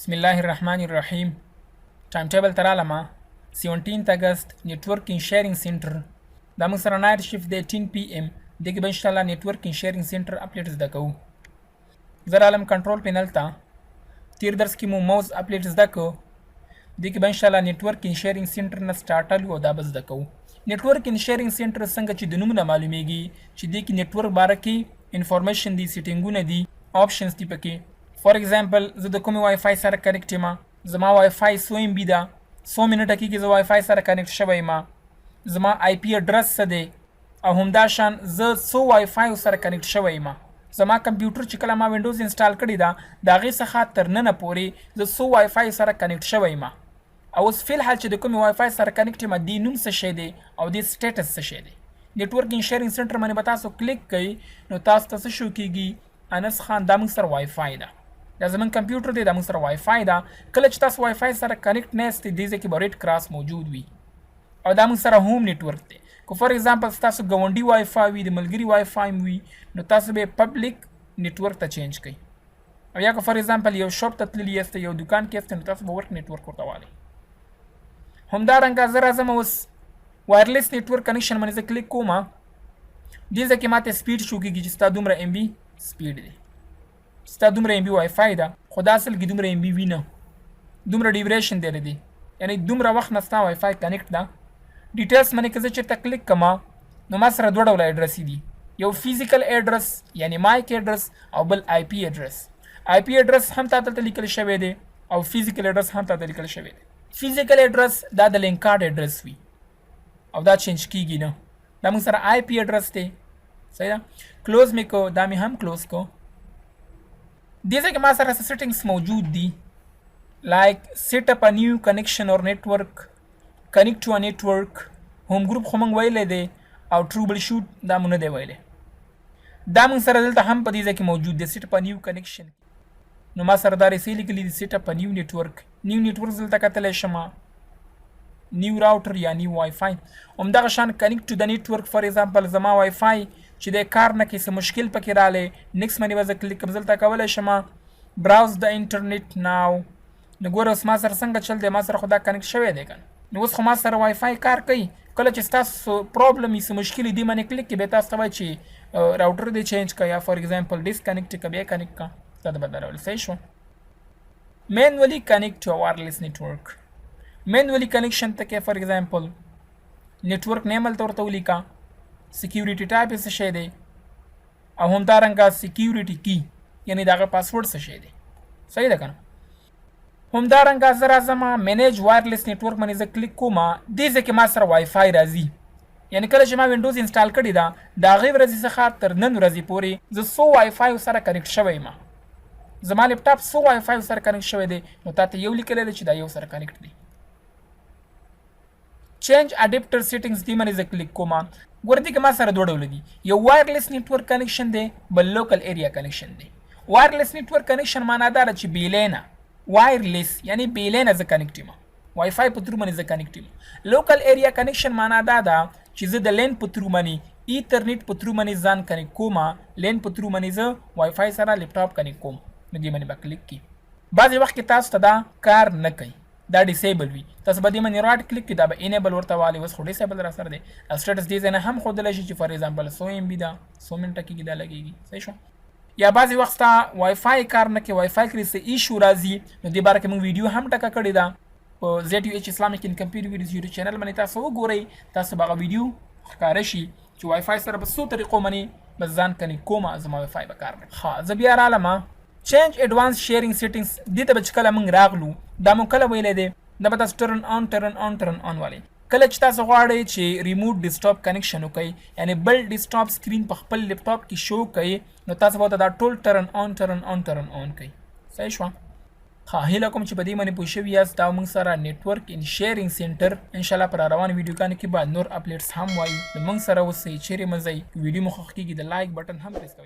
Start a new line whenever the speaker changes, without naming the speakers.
بسم الله الرحمن الرحیم. ټایم ټیبل تر عالمه 17 اگست نیټورکینګ شیرینګ سنټر دا موږ سره نایټ شفت دی 10 PM دغه به ان شاء الله نیټورکینګ شیرینګ سنټر اپډیټ زده کوو. زه رالم کنټرول پینل ته تیر درس کې مو موز اپډیټ زده کوو. دغه به ان شاء الله نیټورکینګ شیرینګ سنټر نه سٹارټ او دا به زده کوو. نیټورکینګ شیرینګ سنټر څنګه چې د نوم نه معلومیږي چې دغه نیټورک باره کې انفارمیشن دي، سیټینګونه دي، آپشنز دي پکې. فور ایگزامپل زه د کومې وای فای سره کنیکټ یم، زما وای فای 100 MB ده، 100 منټه کې زه وای فای سره کنیکټ شوی یم، زما آی پی اډرس څه دی او همدا شان زه 100 وای فای سره کنیکټ شوی یم. زما کمپیوټر چې کله ما وینډوز انسټال کړی ده د هغې څخه تر ننه پورې زه 100 وای فای سره کنیکټ شوی یم. او اوس فی الحال چې د کومې وای فای سره کنیکټ یم دې نوم څه شی دی او دې سټیټس څه شی دی. نیټورکینګ شیرینګ سنټر باندې به تاسو کلیک کوئ نو تاسو ته څه شو کېږي، انس خان دا موږ سره وای فای ده، دا زمون کمپیوټر دی، دا موږ سره وای فای ده. کله چې تاسو وای فای سره کنیکټ نه یاست دې ځای کې به ریډ کراس موجود وي او دا موږ سره هوم نیټورک دی. که فور ایگزامپل تاسو ګاونډي وای فای وي، د ملګري وای فای وي، نو تاسو به پبلک نیټورک ته چینج کړئ. او یا که فور ایگزامپل یو شاپ ته تللی یاست، یو دکان کې یاست، نو تاسو به ورک نیټورک ورته والئ. همدارنګه زه راځم اوس وایرلیس نیټورک کنیکشن باندې زه کلیک کوم. دې ځای کې ماته سپیډ شو کېږي چې ستا دومره MB سپیډ دی، ستا دومره MB وای فای ده، خو دا اصل کې دومره MB وي نه، دومره ډیوریشن دی لري، یعنی دومره وخت نه ستا وای فای کنیکټ ده. ډیټیلز باندې که زه چېرته کلیک کړم نو ما سره دوه ډوله اډرس دي، یو فزیکل اډرس یعنی مایک اډرس او بل آی پی اډرس. آی پی اډرس هم تا ته لیکل شوی دی او فزیکل اډرس هم تا ته لیکل شوی دی. فزیکل اډرس دا د لینک کارت اډرس وي او دا چینج کیږي نه، دا موږ سره آی پی اډرس دی. صحیح ده، کلوز مې کو، دا مې هم کلوز کو. دې ځای کې ما سره سیټینګز موجود دي لایک سیټ اپ ا نیو کنیکشن اور نیټورک، کنیکټ ټو ا نیټورک، هوم ګروپ خو موږ ویلی دی او ټروبل شوټ دا مو نه دی ویلی. دا موږ سره دلته هم په دې ځای کې موجود دی سیټ اپ ا نیو کنیکشن. نو ما سره دا رسې لیکلي دي سیټ اپ ا نیو نیټورک. نیو نیټورک دلته کتلی شم، نیو راوټر یا نیو وای فای. همدغه شان کنیکټ ټو د نیټورک فور ایگزامپل زما وای فای چې د کار نه کې څه مشکل پکې رالی، نیکس باندې به زه کلیک کوم، دلته کولی شم براوز د انټرنیټ ناو. نو ګوره اوس ما سره څنګه چل دی، ما سره خو دا کنیکټ شوی دی که نو اوس خو ما سره وای فای کار کوي. کله چې ستاسو پرابلم وي، څه مشکل وي، دې باندې کلیک کړي، بیا تاسو ته وایي چې راوټر دې چینج کړه یا فور ایگزامپل ډسکنیکټ کړه، بیا کنیکټ کړه، دا د بدلول. صحیح شو. مینولی کنیکټ ټو وایرلیس نیټورک. مینولی کنیکشن ته کې فور ایگزامپل نیټورک نیم هلته ورته ولیکه، سیکیورټي ټایپ یې څه شی دی او همدارنګه سیکیورټي کی یعنی د هغه پاسورډ څه شی دی. صحیح ده که نه. همدارنګه زه راځم مینیج وایرلیس نیټورک باندې زه کلیک کوم. دې ځای کې ما سره وای فای راځي، یعنی کله چې ما وینډوز انسټال کړې ده د هغې ورځې څخه تر نن ورځې پورې زه 100 وای فای سره کنیکټ شوی یم. زما لیپټاپ 100 وای فای سره کنیکټ شوی دی، نو تا ته یو لیکلی دی چې دا یو سره کنیکټ دی. چینج اډاپټر سیټینګز دې باندې زه کلیک کوم. ګوره دې کې ما سره دوه ډوله دي، یو وایرلیس نیټورک کنیکشن دی، بل لوکل ایریا کنیکشن دی. وایرلیس نیټورک کنیکشن معنا دا ده چې بې لینه، وایرلیس یعنی بې لینه زه کنیکټ یم، وای فای په ترو باندې زه کنیکټ یم. لوکل ایریا کنیکشن معنا دا ده چې زه د لین په ترو باندې ایترنیټ په ترو باندې ځان کنیکټ کوم، لین په ترو باندې زه وای فای سره لیپټاپ کنیکټ کوم. نو دې باندې به کلیک کړي. بعضې وخت کې تاسو ته دا کار نه کوي، دا ډیسیبل وي، تاسو به دې باندې راټ کلیک کړئ، دا به انیبل ورته والي. اوس خو ډیسیبل را سره دی. سټیټس دې ځای نه هم ښودلی شي چې فور ایگزامپل 100 MB ده، 100 منټه کېږي دا لګېږي. صحیح شو. یا بعضې وخت ستا وای فای کار نه کوي، وای فای کې څه ایشو راځي، نو دې باره کې موږ ویډیو هم ټکه کړې ده په ZUH اسلامیک ان کمپیوټر ویډیوز یوټیوب چینل باندې. تاسو وګورئ، تاسو به هغه ویډیو ښکاره شي چې وای فای سره په څو طریقو باندې به ځان کنیکټ کوم، زما وای فای به کار نه کوي. ښه زه بیا رالم چینج ایډوانس شیرینګ سیټینګز. دې ته به چې کله موږ راغلو دا مو کله ویلی دی، دا به تاسو ټرن آن والئ. کله چې تاسو غواړئ چې ریموټ ډیسکټاپ کنیکشن وکړئ، یعنی بل ډیسکټاپ سکرین په خپل لیپټاپ کې شو کوئ، نو تاسو به دا ټول ټرن آن کوئ. صحیح شوه. ها هیله کوم چې په دې باندې پوه شوي یاست. دا موږ سره نیټورک ان شیرینګ سنټر انشاءالله پر روان ویډیوګانو کې به نور اپډیټس هم وایو. نو موږ سره اوسئ، چیرې مه ځئ. ویډیو مو خوښ کېږي د لایک بټن هم پریس کوئ.